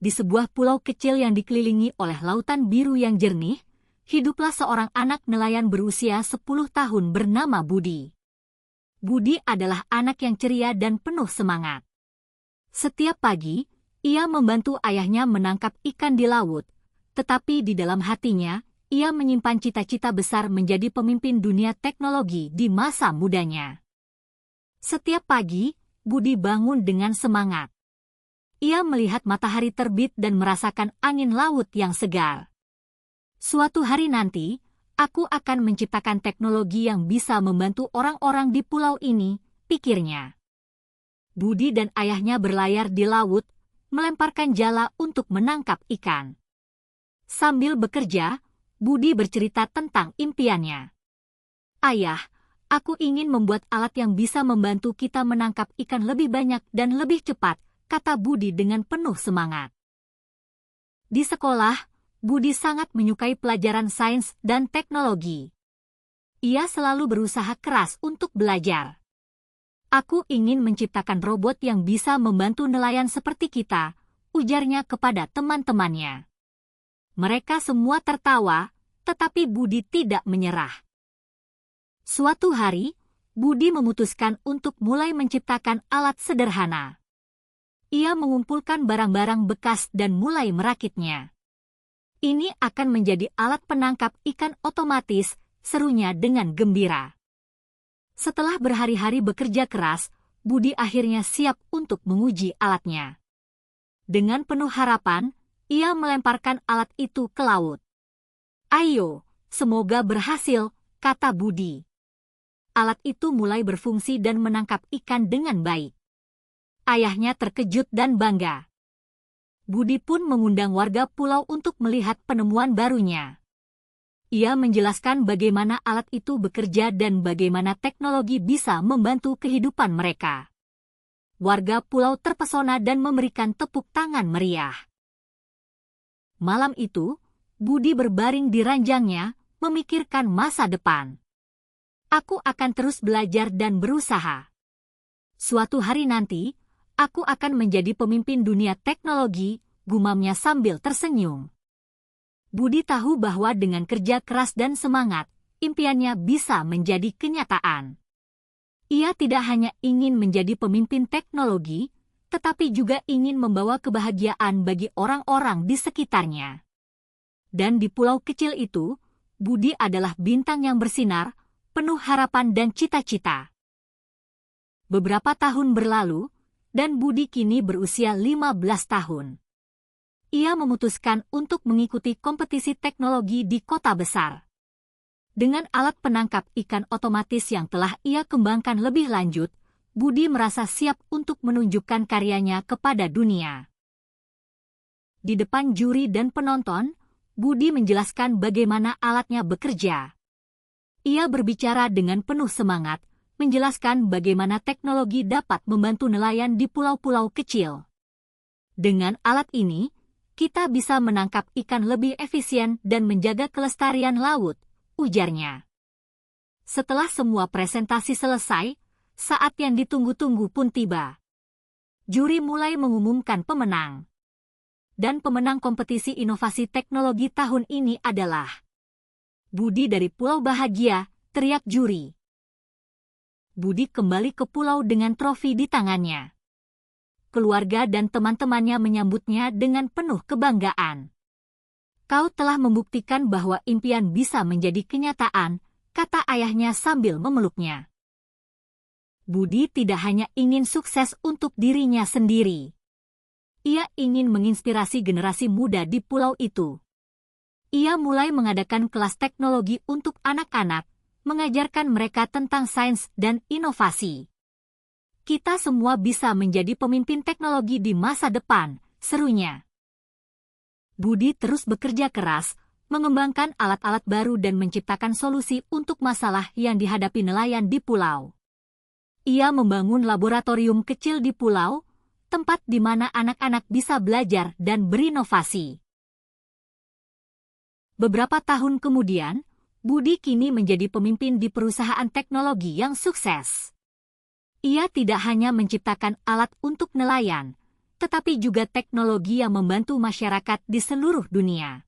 Di sebuah pulau kecil yang dikelilingi oleh lautan biru yang jernih, hiduplah seorang anak nelayan berusia 10 tahun bernama Budi. Budi adalah anak yang ceria dan penuh semangat. Setiap pagi, ia membantu ayahnya menangkap ikan di laut, tetapi di dalam hatinya, ia menyimpan cita-cita besar menjadi pemimpin dunia teknologi di masa mudanya. Setiap pagi, Budi bangun dengan semangat. Ia melihat matahari terbit dan merasakan angin laut yang segar. Suatu hari nanti, aku akan menciptakan teknologi yang bisa membantu orang-orang di pulau ini, pikirnya. Budi dan ayahnya berlayar di laut, melemparkan jala untuk menangkap ikan. Sambil bekerja, Budi bercerita tentang impiannya. Ayah, aku ingin membuat alat yang bisa membantu kita menangkap ikan lebih banyak dan lebih cepat, kata Budi dengan penuh semangat. Di sekolah, Budi sangat menyukai pelajaran sains dan teknologi. Ia selalu berusaha keras untuk belajar. Aku ingin menciptakan robot yang bisa membantu nelayan seperti kita, ujarnya kepada teman-temannya. Mereka semua tertawa, tetapi Budi tidak menyerah. Suatu hari, Budi memutuskan untuk mulai menciptakan alat sederhana. Ia mengumpulkan barang-barang bekas dan mulai merakitnya. Ini akan menjadi alat penangkap ikan otomatis, serunya dengan gembira. Setelah berhari-hari bekerja keras, Budi akhirnya siap untuk menguji alatnya. Dengan penuh harapan, ia melemparkan alat itu ke laut. "Ayo, semoga berhasil," kata Budi. Alat itu mulai berfungsi dan menangkap ikan dengan baik. Ayahnya terkejut dan bangga. Budi pun mengundang warga pulau untuk melihat penemuan barunya. Ia menjelaskan bagaimana alat itu bekerja dan bagaimana teknologi bisa membantu kehidupan mereka. Warga pulau terpesona dan memberikan tepuk tangan meriah. Malam itu, Budi berbaring di ranjangnya, memikirkan masa depan. Aku akan terus belajar dan berusaha. Suatu hari nanti, aku akan menjadi pemimpin dunia teknologi, gumamnya sambil tersenyum. Budi tahu bahwa dengan kerja keras dan semangat, impiannya bisa menjadi kenyataan. Ia tidak hanya ingin menjadi pemimpin teknologi, tetapi juga ingin membawa kebahagiaan bagi orang-orang di sekitarnya. Dan di pulau kecil itu, Budi adalah bintang yang bersinar, penuh harapan dan cita-cita. Beberapa tahun berlalu, dan Budi kini berusia 15 tahun. Ia memutuskan untuk mengikuti kompetisi teknologi di kota besar. Dengan alat penangkap ikan otomatis yang telah ia kembangkan lebih lanjut, Budi merasa siap untuk menunjukkan karyanya kepada dunia. Di depan juri dan penonton, Budi menjelaskan bagaimana alatnya bekerja. Ia berbicara dengan penuh semangat, menjelaskan bagaimana teknologi dapat membantu nelayan di pulau-pulau kecil. Dengan alat ini, kita bisa menangkap ikan lebih efisien dan menjaga kelestarian laut, ujarnya. Setelah semua presentasi selesai, saat yang ditunggu-tunggu pun tiba. Juri mulai mengumumkan pemenang. Dan pemenang kompetisi inovasi teknologi tahun ini adalah Budi dari Pulau Bahagia, teriak juri. Budi kembali ke pulau dengan trofi di tangannya. Keluarga dan teman-temannya menyambutnya dengan penuh kebanggaan. "Kau telah membuktikan bahwa impian bisa menjadi kenyataan," kata ayahnya sambil memeluknya. Budi tidak hanya ingin sukses untuk dirinya sendiri. Ia ingin menginspirasi generasi muda di pulau itu. Ia mulai mengadakan kelas teknologi untuk anak-anak, mengajarkan mereka tentang sains dan inovasi. "Kita semua bisa menjadi pemimpin teknologi di masa depan," serunya. Budi terus bekerja keras, mengembangkan alat-alat baru dan menciptakan solusi untuk masalah yang dihadapi nelayan di pulau. Ia membangun laboratorium kecil di pulau, tempat di mana anak-anak bisa belajar dan berinovasi. Beberapa tahun kemudian, Budi kini menjadi pemimpin di perusahaan teknologi yang sukses. Ia tidak hanya menciptakan alat untuk nelayan, tetapi juga teknologi yang membantu masyarakat di seluruh dunia.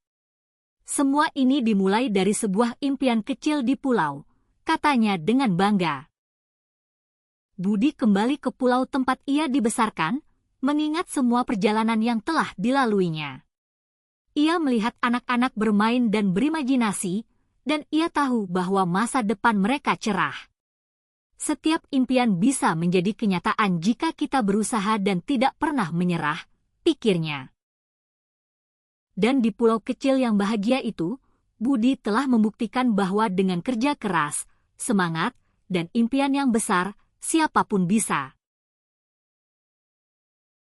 Semua ini dimulai dari sebuah impian kecil di pulau, katanya dengan bangga. Budi kembali ke pulau tempat ia dibesarkan, mengingat semua perjalanan yang telah dilaluinya. Ia melihat anak-anak bermain dan berimajinasi, dan ia tahu bahwa masa depan mereka cerah. Setiap impian bisa menjadi kenyataan jika kita berusaha dan tidak pernah menyerah, pikirnya. Dan di pulau kecil yang bahagia itu, Budi telah membuktikan bahwa dengan kerja keras, semangat, dan impian yang besar, siapapun bisa.